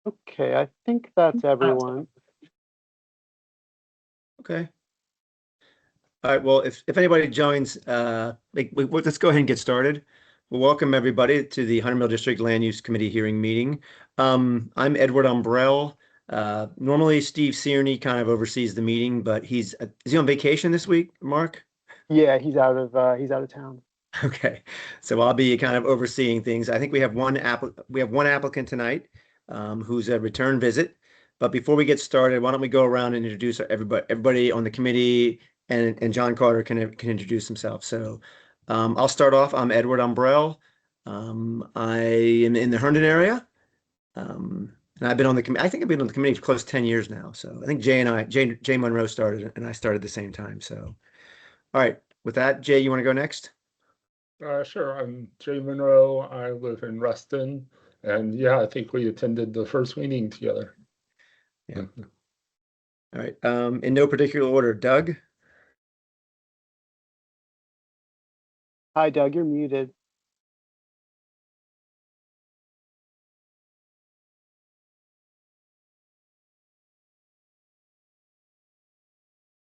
Okay, I think that's everyone. Okay. All right. Well, if anybody joins, let's go ahead and get started. Well, welcome everybody to the Hunter Mill District Land Use Committee hearing meeting. I'm Edward Umbrell. Normally Steve Cierney kind of oversees the meeting, but is he on vacation this week, Mark? Yeah, he's out of town. Okay, so I'll be kind of overseeing things. I think we have one applicant tonight, who's a return visit. But before we get started, why don't we go around and introduce everybody on the committee, and John Carter can introduce himself. So I'll start off. I'm Edward Umbrell. I am in the Herndon area. And I've been on the committee. I think I've been on the committee for close to 10 years now. So I think Jay Monroe started and I started at the same time. So all right, with that, Jay, you want to go next? Sure. I'm Jay Monroe. I live in Reston, and yeah, I think we attended the first meeting together. Yeah. All right. In no particular order, Doug. Hi, Doug, you're muted.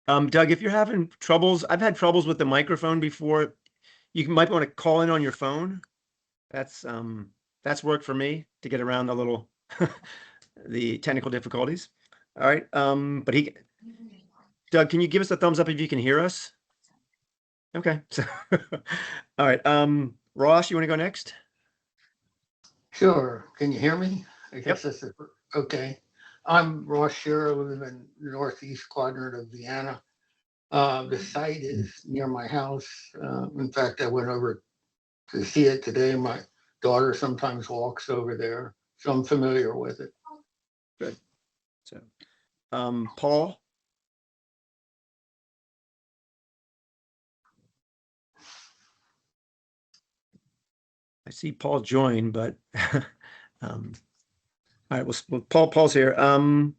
Doug, if you're having troubles, I've had troubles with the microphone before. Might want to call in on your phone. That's worked for me to get around the technical difficulties. All right. Doug, can you give us a thumbs up if you can hear us? Okay. So, all right. Ross, you want to go next? Sure. Can you hear me? I guess this is okay. I'm Ross Shearer. I live in the northeast quadrant of Vienna. The site is near my house. In fact, I went over to see it today. My daughter sometimes walks over there, so I'm familiar with it. Good. So, Paul. I see Paul join, but all right. Well, Paul's here. And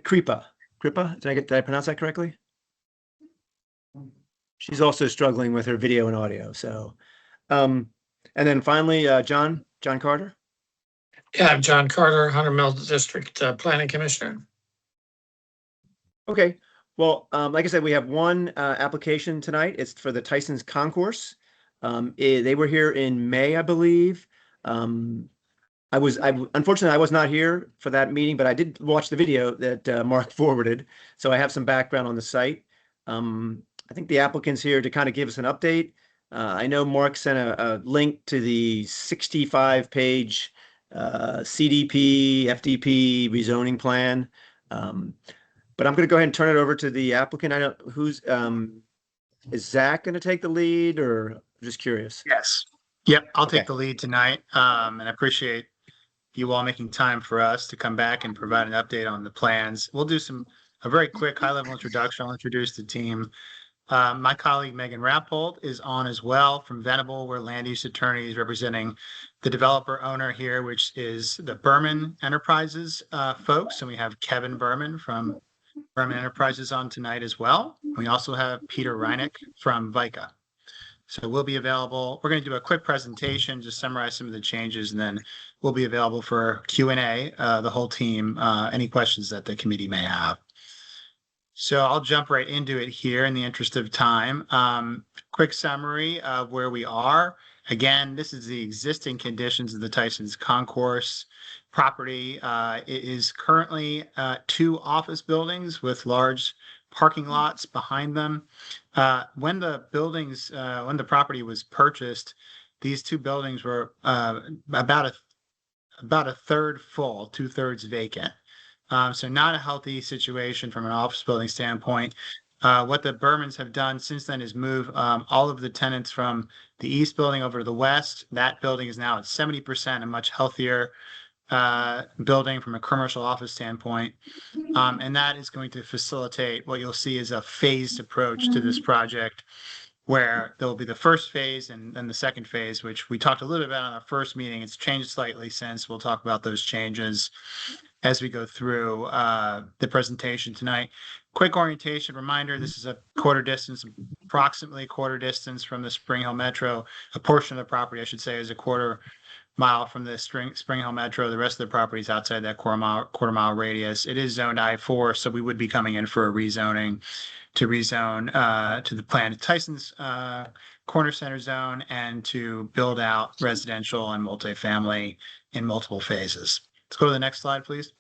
Kripa, did I pronounce that correctly? She's also struggling with her video and audio. So, and then finally, John Carter. Yeah, I'm John Carter, Hunter Mill District Planning Commissioner. Okay. Well, like I said, we have one application tonight. It's for the Tysons concourse. They were here in May, I believe. Unfortunately, I was not here for that meeting, but I did watch the video that Mark forwarded. So I have some background on the site. I think the applicant's here to kind of give us an update. I know Mark sent a link to the 65-page CDP, FDP rezoning plan. But I'm going to go ahead and turn it over to the applicant. I don't is Zach going to take the lead, or I'm just curious? Yes. Yep. I'll take the lead tonight. And I appreciate you all making time for us to come back and provide an update on the plans. We'll do a very quick high-level introduction. I'll introduce the team. My colleague Megan Rappold is on as well from Venable. We're land use attorneys representing the developer owner here, which is the Berman Enterprises folks. And we have Kevin Berman from Berman Enterprises on tonight as well. We also have Peter Reineck from VICA. So we'll be available. We're going to do a quick presentation, just summarize some of the changes, and then we'll be available for Q&A, the whole team, any questions that the committee may have. So I'll jump right into it here in the interest of time. Quick summary of where we are. Again, this is the existing conditions of the Tysons concourse property. It is currently 2 office buildings with large parking lots behind them. When the property was purchased, these 2 buildings were about a third full, 2/3 vacant. So not a healthy situation from an office building standpoint. What the Bermans have done since then is move all of the tenants from the east building over to the west. That building is now at 70%, a much healthier building from a commercial office standpoint. And that is going to facilitate what you'll see is a phased approach to this project, where there will be the first phase and then the second phase, which we talked a little bit about on our first meeting. It's changed slightly since. We'll talk about those changes as we go through the presentation tonight. Quick orientation reminder, this is approximately a quarter distance from the Spring Hill Metro. A portion of the property, I should say, is a quarter mile from the Spring Hill Metro. The rest of the property is outside that quarter mile radius. It is zoned I-4, so we would be coming in for a rezoning to rezone to the planned Tysons corner center zone and to build out residential and multifamily in multiple phases. Let's go to the next slide, please.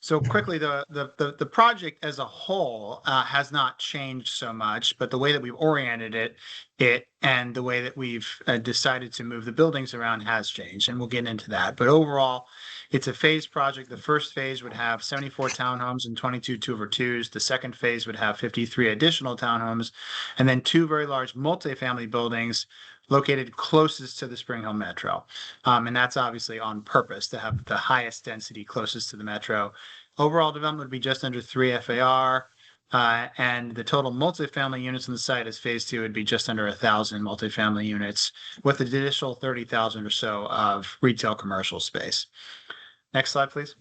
So quickly, the project as a whole has not changed so much, but the way that we've oriented it and the way that we've decided to move the buildings around has changed, and we'll get into that. But overall, it's a phased project. The first phase would have 74 townhomes and 22 2-over-2s. The second phase would have 53 additional townhomes, and then 2 very large multifamily buildings located closest to the Spring Hill Metro. And that's obviously on purpose to have the highest density closest to the Metro. Overall development would be just under 3 FAR, and the total multifamily units on the site as phase 2 would be just under 1,000 multifamily units with an additional 30,000 or so of retail commercial space. Next slide, please.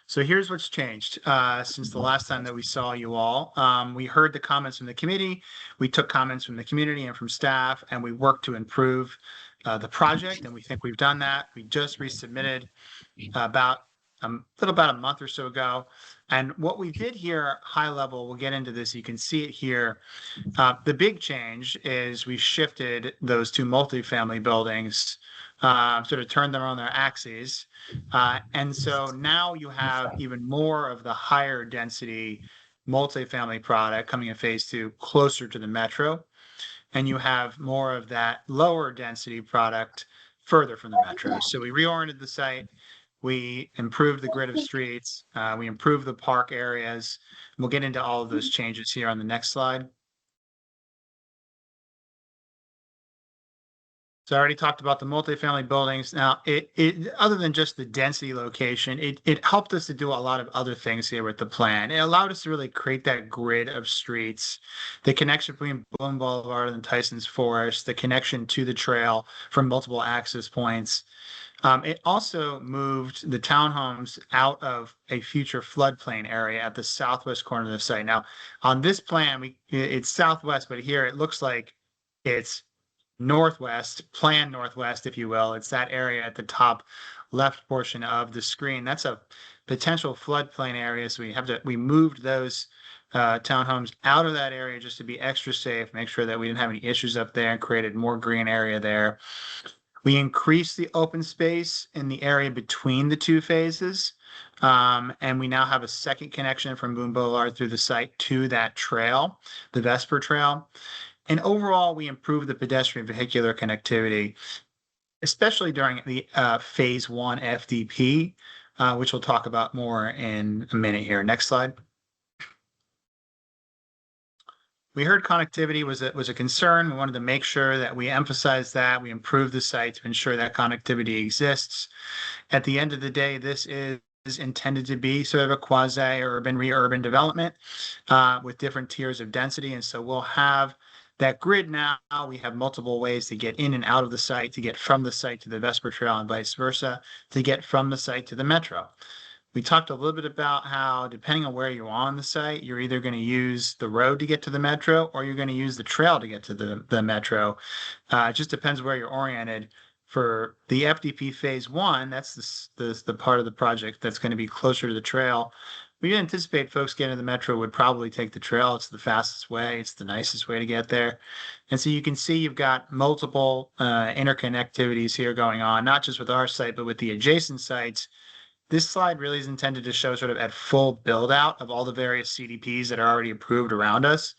So here's what's changed since the last time that we saw you all. We heard the comments from the committee, we took comments from the community and from staff, and we worked to improve the project, and we think we've done that. We just resubmitted about a month or so ago. And what we did here, high level, we'll get into this, you can see it here. The big change is we shifted those 2 multifamily buildings, sort of turned them on their axes. And so now you have even more of the higher density multifamily product coming in phase 2 closer to the Metro. And you have more of that lower density product further from the Metro. So we reoriented the site. We improved the grid of streets. We improved the park areas. We'll get into all of those changes here on the next slide. So I already talked about the multifamily buildings. Now, it other than just the density location, it helped us to do a lot of other things here with the plan. It allowed us to really create that grid of streets, the connection between Bloom Boulevard and Tysons Forest, the connection to the trail from multiple access points. It also moved the townhomes out of a future floodplain area at the southwest corner of the site. Now, on this plan, it's southwest, but here it looks like it's northwest, planned northwest, if you will. It's that area at the top left portion of the screen. That's a potential floodplain area. So we moved those townhomes out of that area just to be extra safe, make sure that we didn't have any issues up there, and created more green area there. We increased the open space in the area between the 2 phases. And we now have a second connection from Boone Boulevard through the site to that trail, the Vesper Trail. And overall, we improved the pedestrian vehicular connectivity, especially during the phase 1 FDP, which we'll talk about more in a minute here. Next slide. We heard connectivity was a concern. We wanted to make sure that we emphasize that, we improve the site to ensure that connectivity exists. At the end of the day, this is intended to be sort of a quasi-urban, re-urban development with different tiers of density. And so we'll have that grid now. We have multiple ways to get in and out of the site, to get from the site to the Vesper Trail and vice versa, to get from the site to the Metro. We talked a little bit about how, depending on where you are on the site, you're either going to use the road to get to the Metro or you're going to use the trail to get to the Metro. It just depends where you're oriented. For the FDP phase 1, that's the part of the project that's going to be closer to the trail. We anticipate folks getting to the Metro would probably take the trail. It's the fastest way. It's the nicest way to get there. And so you can see you've got multiple interconnectivities here going on, not just with our site, but with the adjacent sites. This slide really is intended to show sort of at full build out of all the various CDPs that are already approved around us,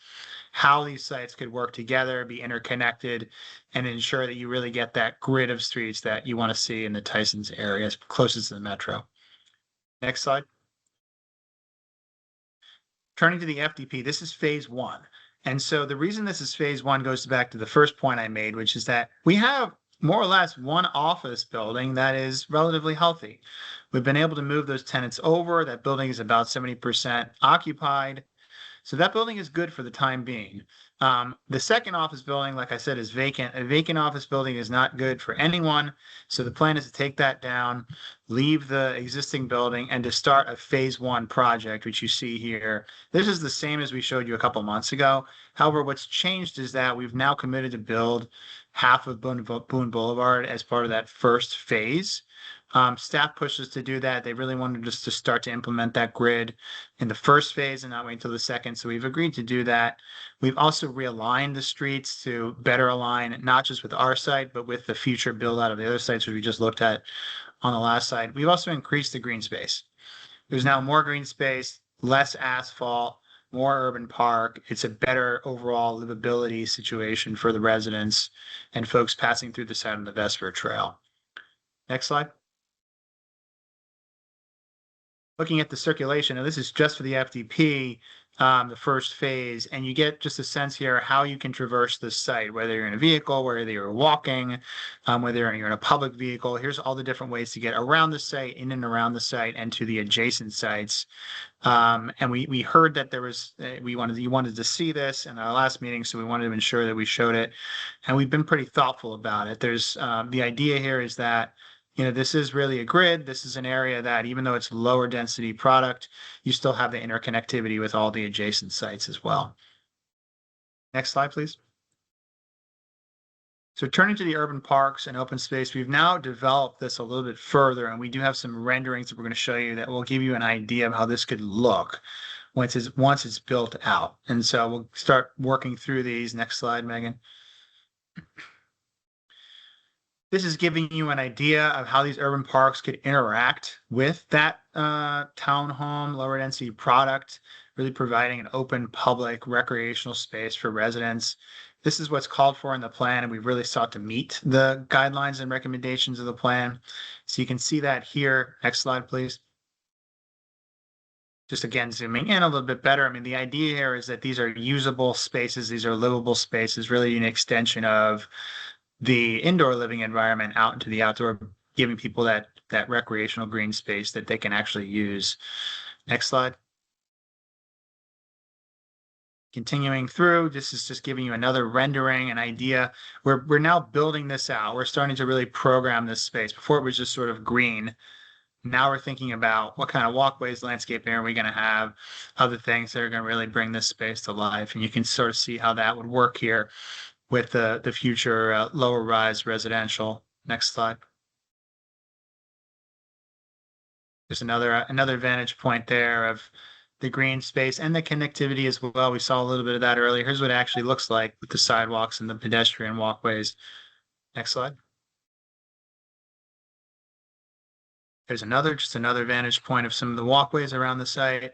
how these sites could work together, be interconnected, and ensure that you really get that grid of streets that you want to see in the Tysons areas closest to the Metro. Next slide. Turning to the FDP, this is phase 1. And so the reason this is phase 1 goes back to the first point I made, which is that we have more or less one office building that is relatively healthy. We've been able to move those tenants over. That building is about 70% occupied. So that building is good for the time being. The second office building, like I said, is vacant. A vacant office building is not good for anyone. So the plan is to take that down, leave the existing building, and to start a phase one project, which you see here. This is the same as we showed you a couple months ago. However, what's changed is that we've now committed to build half of Boone Boulevard as part of that first phase. Staff pushes to do that. They really wanted us to start to implement that grid in the first phase and not wait until the second. So we've agreed to do that. We've also realigned the streets to better align, not just with our site, but with the future build out of the other sites, which we just looked at on the last slide. We've also increased the green space. There's now more green space, less asphalt, more urban park. It's a better overall livability situation for the residents and folks passing through the side of the Vesper Trail. Next slide. Looking at the circulation, and this is just for the FDP, the first phase, and you get just a sense here how you can traverse this site, whether you're in a vehicle, whether you're walking, whether you're in a public vehicle. Here's all the different ways to get around the site, in and around the site, and to the adjacent sites. And we heard that there was you wanted to see this in our last meeting, so we wanted to ensure that we showed it, and we've been pretty thoughtful about it. There's the idea here is that this is really a grid. This is an area that, even though it's lower density product, you still have the interconnectivity with all the adjacent sites as well. Next slide, please. So turning to the urban parks and open space, we've now developed this a little bit further, and we do have some renderings that we're going to show you that will give you an idea of how this could look once it's built out. And so we'll start working through these. Next slide, Megan. This is giving you an idea of how these urban parks could interact with that townhome, lower density product, really providing an open public recreational space for residents. This is what's called for in the plan, and we've really sought to meet the guidelines and recommendations of the plan. So you can see that here. Next slide, please. Just again, zooming in a little bit better. I mean, the idea here is that these are usable spaces. These are livable spaces, really an extension of the indoor living environment out into the outdoor, giving people that recreational green space that they can actually use. Next slide. Continuing through, this is just giving you another rendering, an idea. We're now building this out. We're starting to really program this space. Before it was just sort of green. Now we're thinking about what kind of walkways, landscaping are we going to have, other things that are going to really bring this space to life. And you can sort of see how that would work here with the future lower rise residential. Next slide. There's another vantage point there of the green space and the connectivity as well. We saw a little bit of that earlier. Here's what it actually looks like with the sidewalks and the pedestrian walkways. Next slide. There's just another vantage point of some of the walkways around the site.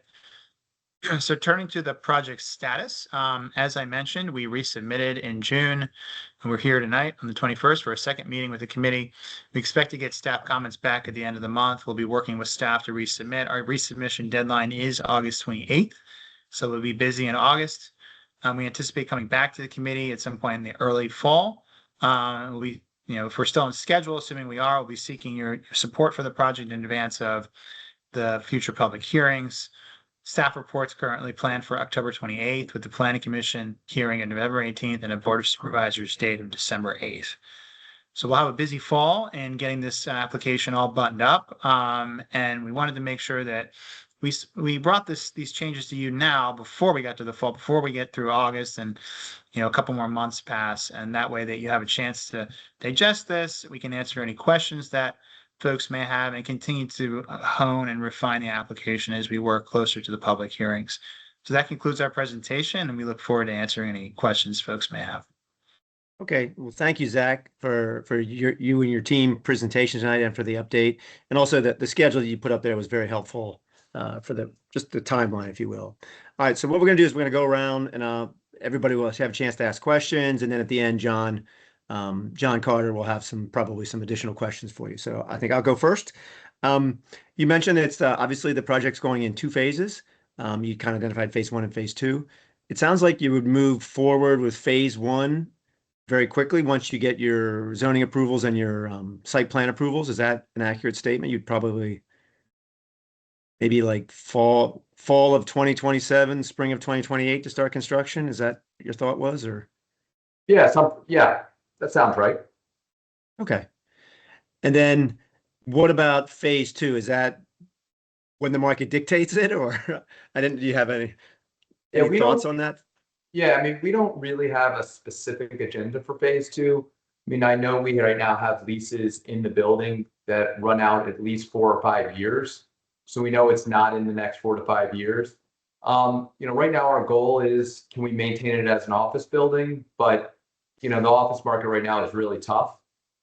So turning to the project status, as I mentioned, we resubmitted in June, and we're here tonight on the 21st for a second meeting with the committee. We expect to get staff comments back at the end of the month. We'll be working with staff to resubmit. Our resubmission deadline is August 28th, so we'll be busy in August. We anticipate coming back to the committee at some point in the early fall. If we're still on schedule, assuming we are, we'll be seeking your support for the project in advance of the future public hearings. Staff reports currently planned for October 28th, with the Planning Commission hearing on November 18th and a Board of Supervisors date of December 8th. So we'll have a busy fall in getting this application all buttoned up. And we wanted to make sure that we brought these changes to you now before we got to the fall, before we get through August and a couple more months pass. And that way that you have a chance to digest this. We can answer any questions that folks may have and continue to hone and refine the application as we work closer to the public hearings. So that concludes our presentation, and we look forward to answering any questions folks may have. Okay, well, thank you, Zach, for you and your team presentation tonight and for the update, and also the schedule that you put up there was very helpful for just the timeline, if you will. All right, so what we're going to do is we're going to go around and everybody will have a chance to ask questions, and then at the end, John Carter will have probably some additional questions for you. So I think I'll go first. You mentioned it's obviously the project's going in two phases. You kind of identified phase one and phase two. It sounds like you would move forward with phase one very quickly once you get your zoning approvals and your site plan approvals. Is that an accurate statement? You'd probably maybe like fall of 2027, spring of 2028 to start construction? Is that your thought was, or? Yeah, that sounds right. Okay. And then what about phase two? Is that when the market dictates it, or do you have any Yeah, we thoughts don't, on that? yeah, I mean, we don't really have a specific agenda for phase two. I mean, I know we right now have leases in the building that run out at least 4 or 5 years. So we know it's not in the next 4 to 5 years. Right now our goal is, can we maintain it as an office building? But, the office market right now is really tough.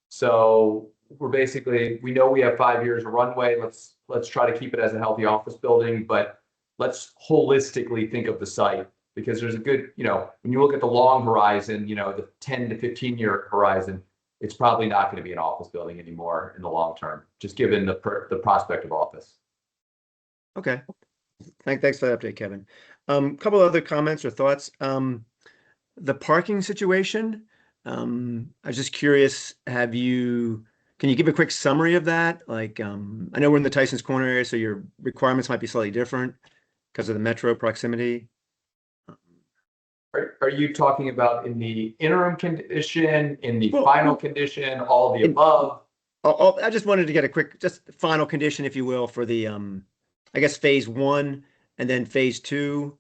So we know we have 5 years of runway. Let's try to keep it as a healthy office building, but let's holistically think of the site, because there's a good, when you look at the long horizon, the 10 to 15-year horizon, it's probably not going to be an office building anymore in the long term, just given the prospect of office. Okay. Thanks for the update, Kevin. Couple other comments or thoughts. The parking situation, I was just curious, can you give a quick summary of that? Like, I know we're in the Tysons Corner area, so your requirements might be slightly different because of the metro proximity. Are you talking about in the interim condition, in the Well, final condition, all of the above? I just wanted to get a quick, just final condition, if you will, for the, I guess, phase one and then phase two.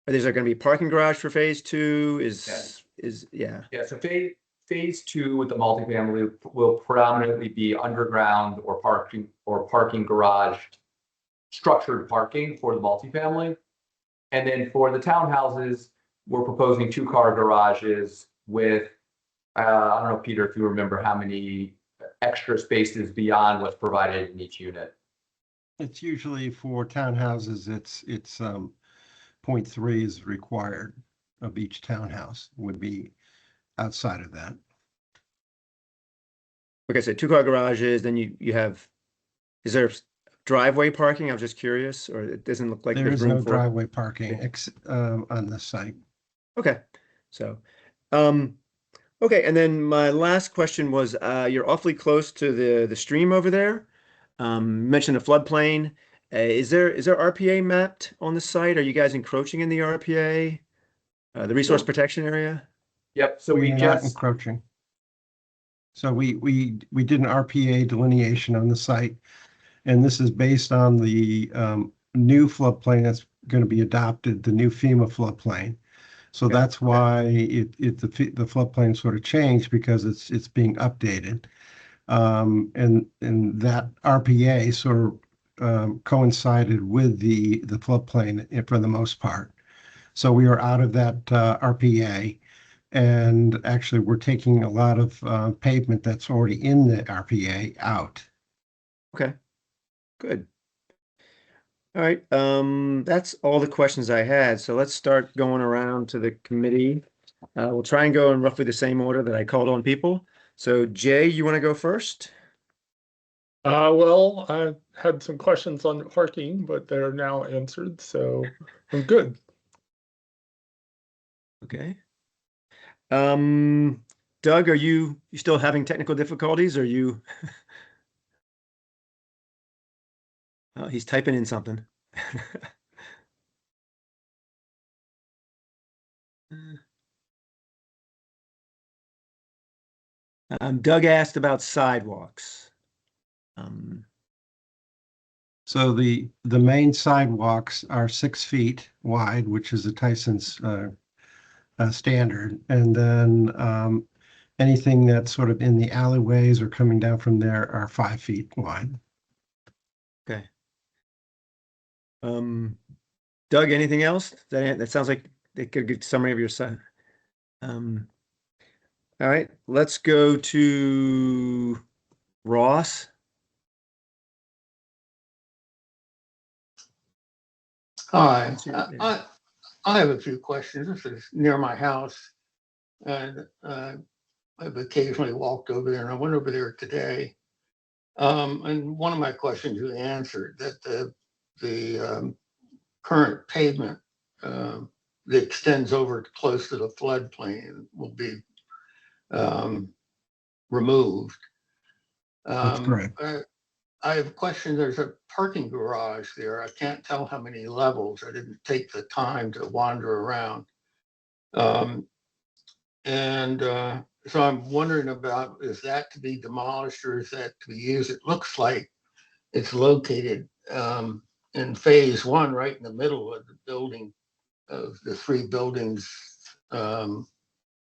Is there going to be a parking garage for phase two? Yeah. Yeah, so phase two with the multifamily will predominantly be underground or parking garage, structured parking for the multifamily. And then for the townhouses, we're proposing 2-car garages with, I don't know, Peter, if you remember how many extra spaces beyond what's provided in each unit. It's usually for townhouses, it's 0.3 is required of each townhouse, would be outside of that. Okay, so 2-car garages, then you have, is there driveway parking? I was just curious, or it doesn't look like There there's is room no for. driveway parking on this site. Okay, so, okay, and then my last question was, you're awfully close to the stream over there. You mentioned the floodplain. Is there RPA mapped on the site? Are you guys encroaching in the RPA, the resource protection area? Yep, so we are not just, encroaching. So we did an RPA delineation on the site, and this is based on the new floodplain that's going to be adopted, the new FEMA floodplain. So Okay. that's why the floodplain sort of changed, because it's being updated. And that RPA sort of coincided with the floodplain for the most part. So we are out of that RPA, and actually we're taking a lot of pavement that's already in the RPA out. Okay, good. All right, that's all the questions I had. So let's start going around to the committee. We'll try and go in roughly the same order that I called on people. So Jay, you want to go first? Well, I had some questions on parking, but they're now answered, so I'm good. Okay. Doug, are you still having technical difficulties? Are you? Oh, he's typing in something. Doug asked about sidewalks. So the main sidewalks are 6 feet wide, which is the Tysons standard, and then anything that's sort of in the alleyways or coming down from there are 5 feet wide. Okay. Doug, anything else? That sounds like a good summary of your side. All right, let's go to Ross. Hi, I have a few questions. This is near my house, and I've occasionally walked over there, and I went over there today. And one of my questions you answered, that the current pavement that extends over close to the floodplain will be removed. That's correct. I have a question. There's a parking garage there. I can't tell how many levels. I didn't take the time to wander around. So I'm wondering about, is that to be demolished or is that to be used? It looks like it's located in phase one, right in the middle of the building, of the three buildings in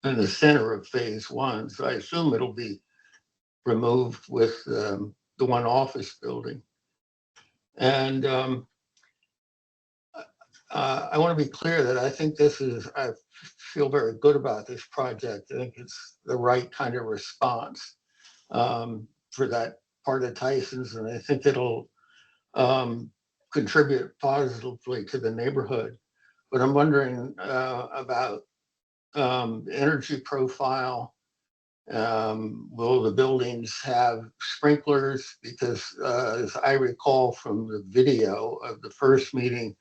the center of phase one. So I assume it'll be removed with the one office building. And I want to be clear that I think I feel very good about this project. I think it's the right kind of response for that part of Tysons, and I think it'll contribute positively to the neighborhood. But I'm wondering about energy profile. Will the buildings have sprinklers? Because as I recall from the video of the first meeting,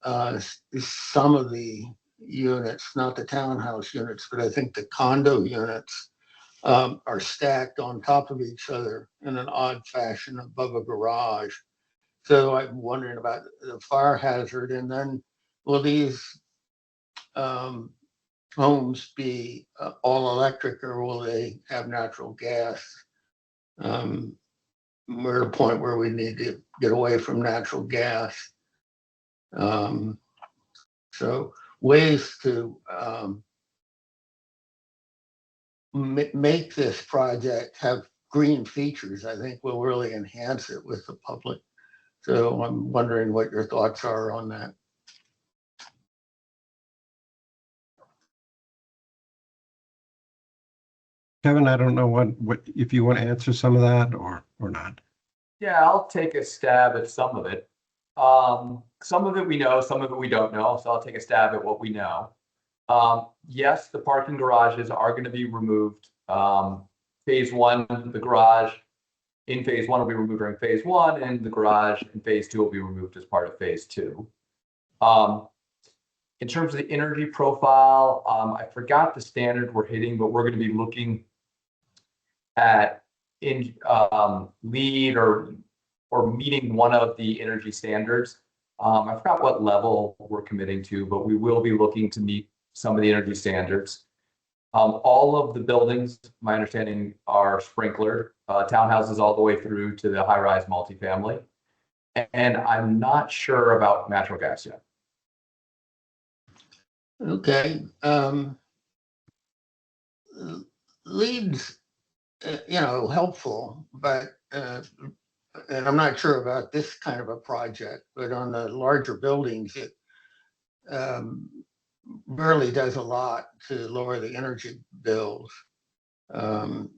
some of the units, not the townhouse units, but I think the condo units are stacked on top of each other in an odd fashion above a garage. So I'm wondering about the fire hazard. And then will these homes be all electric or will they have natural gas? We're at a point where we need to get away from natural gas. So ways to make this project have green features, I think will really enhance it with the public. So I'm wondering what your thoughts are on that. Kevin, I don't know what if you want to answer some of that or not. Yeah, I'll take a stab at some of it. Some of it we know, some of it we don't know. So I'll take a stab at what we know. Yes, the parking garages are going to be removed. Phase one, the garage in phase one will be removed during phase one, and the garage in phase two will be removed as part of phase two. In terms of the energy profile, I forgot the standard we're hitting, but we're going to be looking at LEED or meeting one of the energy standards. I forgot what level we're committing to, but we will be looking to meet some of the energy standards. All of the buildings, my understanding, are sprinklered, townhouses all the way through to the high-rise multifamily. And I'm not sure about natural gas yet. Okay. LEED's, helpful, but and I'm not sure about this kind of a project, but on the larger buildings, it really does a lot to lower the energy bills. You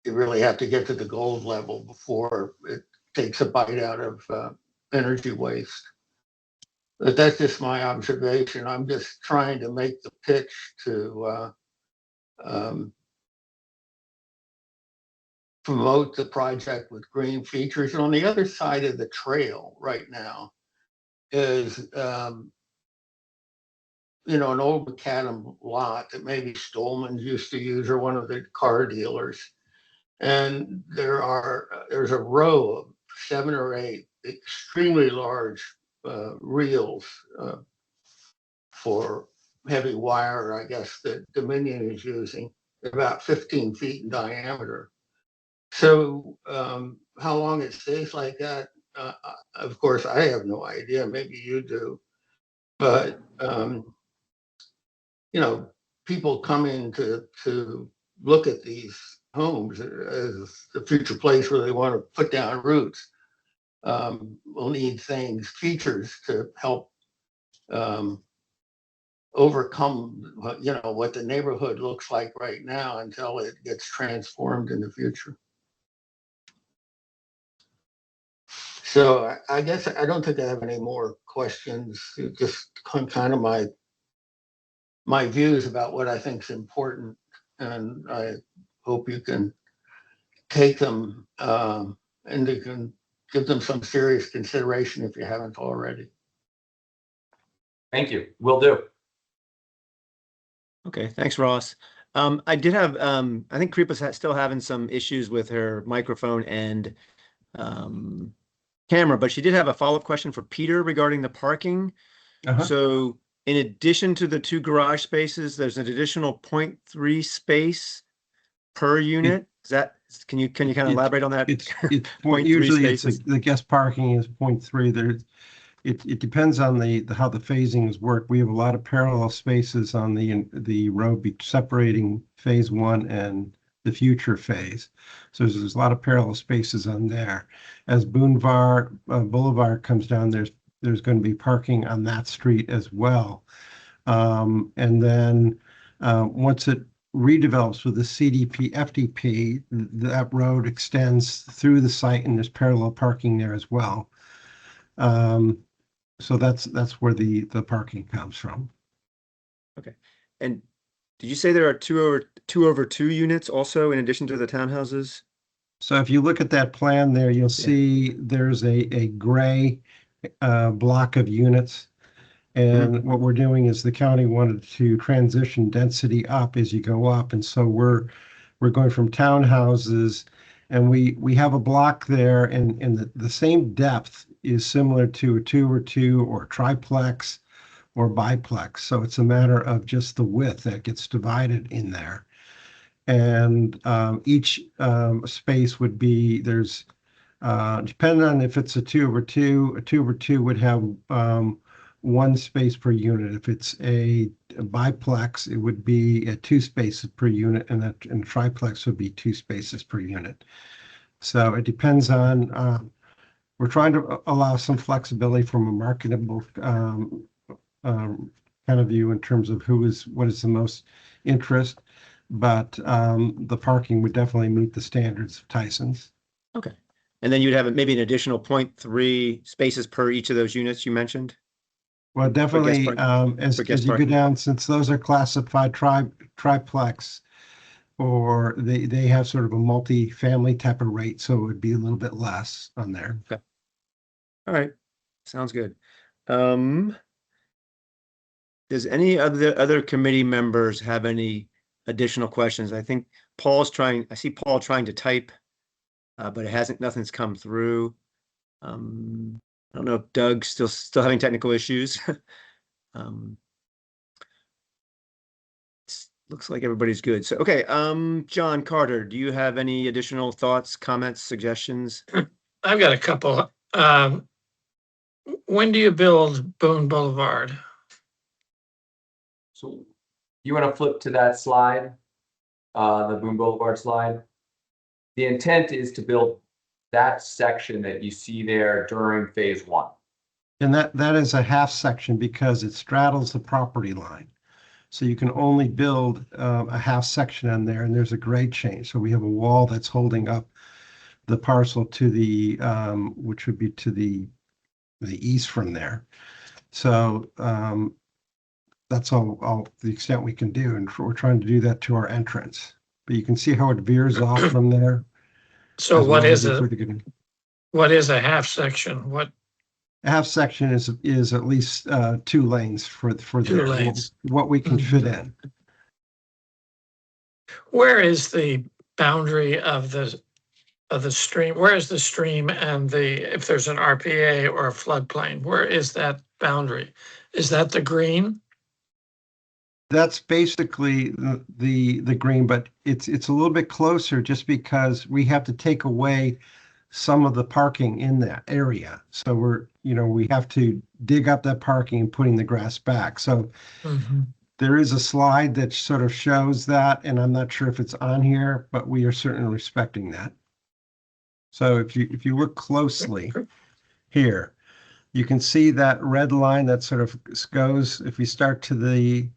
really have to get to the gold level before it takes a bite out of energy waste. But that's just my observation. I'm just trying to make the pitch to promote the project with green features. And on the other side of the trail right now is, an old macadam lot that maybe Stolman's used to use or one of the car dealers. And there's a row of 7 or 8 extremely large reels for heavy wire, I guess, that Dominion is using, about 15 feet in diameter. So how long it stays like that, of course, I have no idea. Maybe you do. But, people come in to look at these homes as the future place where they want to put down roots. Will need features to help overcome, what the neighborhood looks like right now until it gets transformed in the future. So I guess I don't think I have any more questions. Just kind of my views about what I think is important, and I hope you can take them and you can give them some serious consideration if you haven't already. Thank you. Will do. Okay, thanks, Ross. I did have, I think Kripa's still having some issues with her microphone and camera, but she did have a follow-up question for Peter regarding the parking. Uh-huh. So in addition to the 2 garage spaces, there's an additional 0.3 space per unit. Is that, can you kind of It's- elaborate on that? It's 0.3 usually it's spaces. the guest parking is 0.3. There's it depends on how the phasing is worked. We have a lot of parallel spaces on the road separating phase 1 and the future phase. So there's a lot of parallel spaces on there. As Boulevard comes down, there's going to be parking on that street as well. And then once it redevelops with the CDP, FDP, that road extends through the site and there's parallel parking there as well. So that's where the parking comes from. Okay. And did you say there are 2 over 2 units also in addition to the townhouses? So if you look at that plan there, you'll see there's a gray block of units. And what we're doing is the county wanted to transition density up as you go up. And so we're going from townhouses, and we have a block there, and the same depth is similar to a 2 over 2 or triplex or biplex. So it's a matter of just the width that gets divided in there. And each space would be, there's depending on if it's a 2 over 2, a 2 over 2 would have 1 space per unit. If it's a biplex, it would be 2 spaces per unit, and a triplex would be 2 spaces per unit. So it depends on, we're trying to allow some flexibility from a marketable kind of view in terms of what is the most interest, but the parking would definitely meet the standards of Tysons. Okay. And then you'd have maybe an additional 0.3 spaces per each of those units you mentioned? Well, definitely, as you go down, since those are classified triplex, or they have sort of a multi-family type of rate, so it would be a little bit less on there. Okay. All right. Sounds good. Does any of the other committee members have any additional questions? I think I see Paul trying to type, but nothing's come through. I don't know if Doug's still having technical issues. Looks like everybody's good. So, okay. John Carter, do you have any additional thoughts, comments, suggestions? I've got a couple. When do you build Boone Boulevard? So you want to flip to that slide, the Boone Boulevard slide. The intent is to build that section that you see there during phase 1. And that is a half section because it straddles the property line. So you can only build a half section on there, and there's a grade change. So we have a wall that's holding up the parcel to the, which would be to the east from there. So that's all the extent we can do, and we're trying to do that to our entrance. But you can see how it veers off from there. So what is a half section? A half section is at least 2 lanes for 2 there, lanes. what we can fit in. Where is the boundary of the stream? Where is the stream and if there's an RPA or a floodplain, where is that boundary? Is that the green? That's basically the green, but it's a little bit closer just because we have to take away some of the parking in that area. So we have to dig up that parking and putting the grass back. So there is a slide that sort of shows that, and I'm not sure if it's on here, but we are certainly respecting that. So if you look closely here, you can see that red line that sort of goes, if we start to the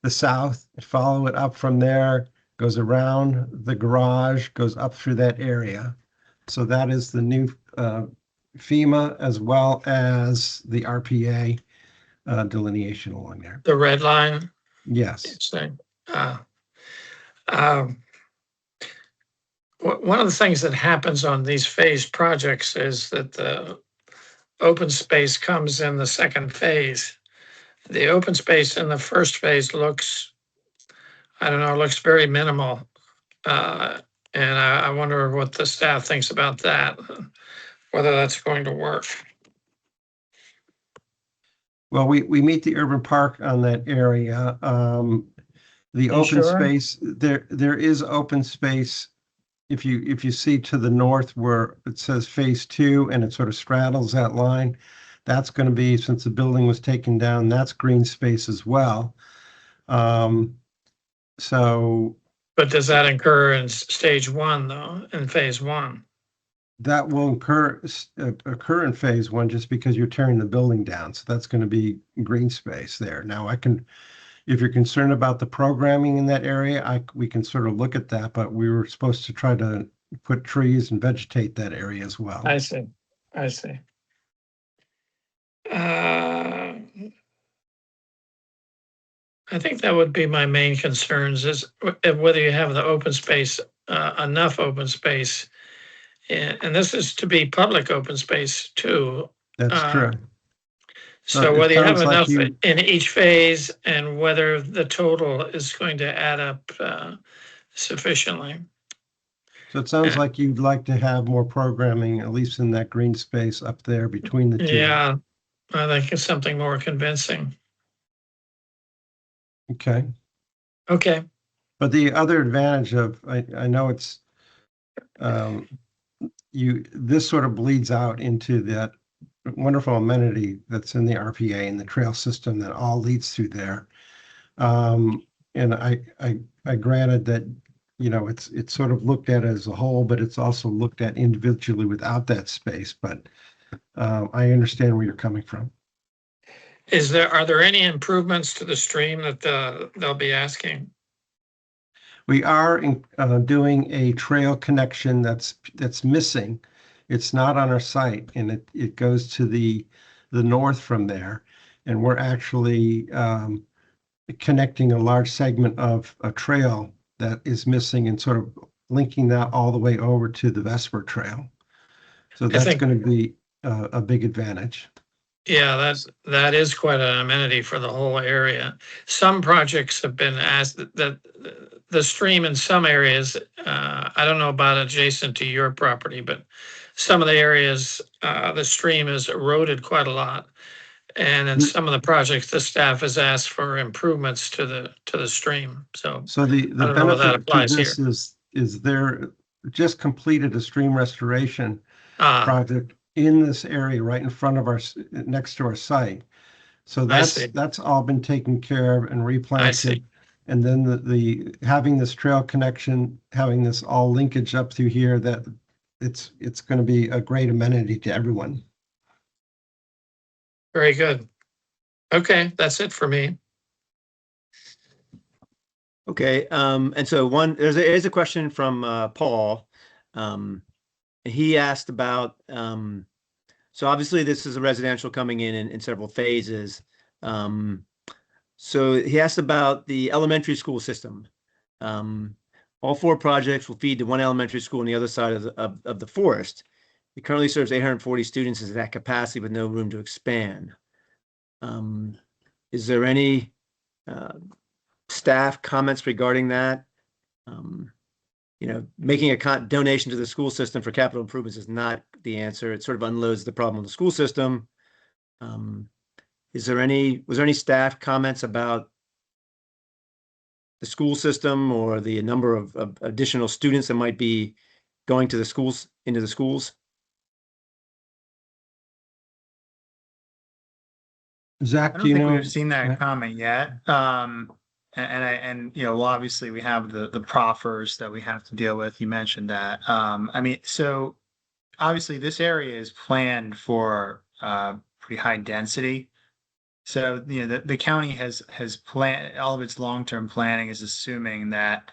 south, follow it up from there, goes around the garage, goes up through that area. So that is the new FEMA as well as the RPA delineation along there. The red line? Yes. Interesting. One of the things that happens on these phase projects is that the open space comes in the second phase. The open space in the first phase looks I don't know, it looks very minimal. And I wonder what the staff thinks about that, whether that's going to work. Well, we meet the urban park on that area. The You open sure? space, there is open space. If you see to the north where it says phase 2 and it sort of straddles that line, that's going to be, since the building was taken down, that's green space as well. So But does that incur in stage 1 though, in phase 1? that will occur in phase 1 just because you're tearing the building down. So that's going to be green space there. Now if you're concerned about the programming in that area, we can sort of look at that, but we were supposed to try to put trees and vegetate that area as well. I see. I see. I think that would be my main concerns is whether you have the open space, enough open space. And this is to be public open space too. That's true. So it whether you have sounds like enough you- in each phase and whether the total is going to add up sufficiently. So it sounds like you'd like to have more programming, at least in that green space up there between the two. Yeah, I think it's something more convincing. Okay. Okay. But the other advantage of, I know it's, this sort of bleeds out into that wonderful amenity that's in the RPA and the trail system that all leads through there. And I granted that, it's sort of looked at as a whole, but it's also looked at individually without that space. But I understand where you're coming from. Are there any improvements to the stream that they'll be asking? We are doing a trail connection that's missing. It's not on our site, and it goes to the north from there. And we're actually connecting a large segment of a trail that is missing and sort of linking that all the way over to the Vesper Trail. So that's going to be a big advantage. Yeah, that is quite an amenity for the whole area. Some projects have been asked that the stream in some areas, I don't know about adjacent to your property, but some of the areas, the stream is eroded quite a lot. And in some of the projects, the staff has asked for improvements to the stream. So the benefit to this here. is they're just completed a stream restoration Ah, project in this area right in front of next to our site. So that's all been taken care of and replanted. I see. And then the having this trail connection, having this all linkage up through here, that it's going to be a great amenity to everyone. Very good. Okay, that's it for me. Okay, and so there's a question from Paul. He asked about, so obviously this is a residential coming in several phases. So he asked about the elementary school system. All 4 projects will feed to one elementary school on the other side of the forest. It currently serves 840 students at that capacity with no room to expand. Is there any staff comments regarding that? Making a donation to the school system for capital improvements is not the answer. It sort of unloads the problem on the school system. Was there any staff comments about the school system or the number of additional students that might be going to the schools, into the schools? Zach, I do don't you think know? we've seen that comment yet. Well, obviously we have the proffers that we have to deal with. You mentioned that. So obviously this area is planned for pretty high density. So, the county has planned, all of its long-term planning is assuming that,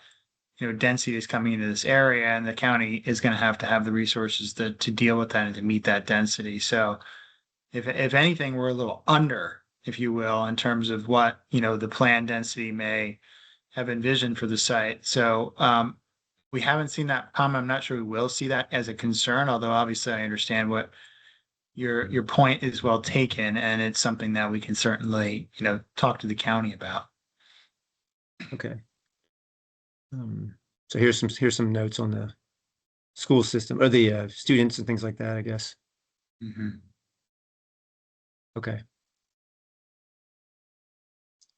density is coming into this area and the county is going to have the resources to deal with that and to meet that density. So if anything, we're a little under, if you will, in terms of what, the planned density may have envisioned for the site. So we haven't seen that comment. I'm not sure we will see that as a concern, although obviously I understand what your point is well taken, and it's something that we can certainly, talk to the county about. Okay. So here's some notes on the school system or the students and things like that, I guess. Okay.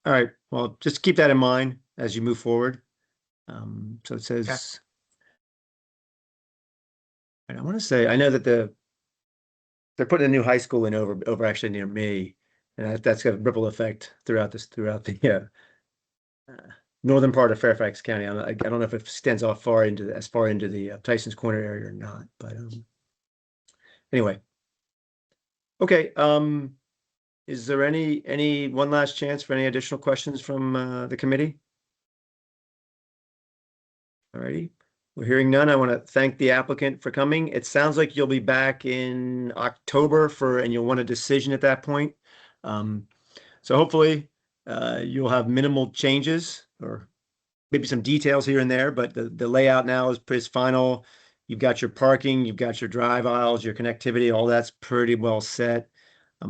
All right. Well, just keep that in mind as you move forward. So it says, and I want to say, I know that they're putting a new high school in over actually near me, and that's got a ripple effect throughout the northern part of Fairfax County. I don't know if it extends off as far into the Tysons Corner area or not, but anyway. Okay. Is there any one last chance for any additional questions from the committee? All righty. We're hearing none. I want to thank the applicant for coming. It sounds like you'll be back in October and you'll want a decision at that point. So hopefully you'll have minimal changes or maybe some details here and there, but the layout now is final. You've got your parking, you've got your drive aisles, your connectivity, all that's pretty well set.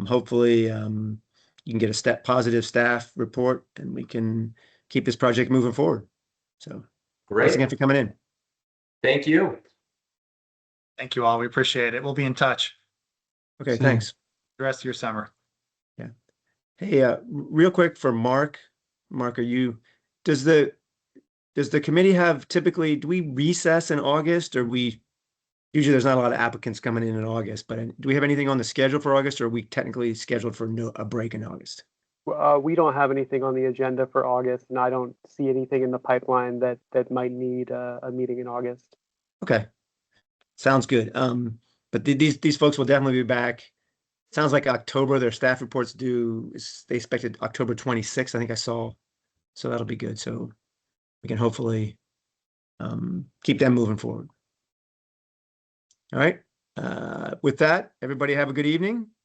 Hopefully you can get a positive staff report and we can keep this project moving forward. So thanks again Great. for coming in. Thank you. Thank you all. We appreciate it. We'll be in touch Okay, See you. thanks. the rest of your summer. Hey, real quick for Mark. Mark, does the committee have typically, do we recess in August or usually there's not a lot of applicants coming in August, but do we have anything on the schedule for August or are we technically scheduled for a break in August? We don't have anything on the agenda for August, and I don't see anything in the pipeline that might need a meeting in August. Okay, sounds good. But these folks will definitely be back. Sounds like October, their staff reports they expected October 26th, I think I saw. So that'll be good. So we can hopefully keep them moving forward. All right. With that, everybody have a good evening.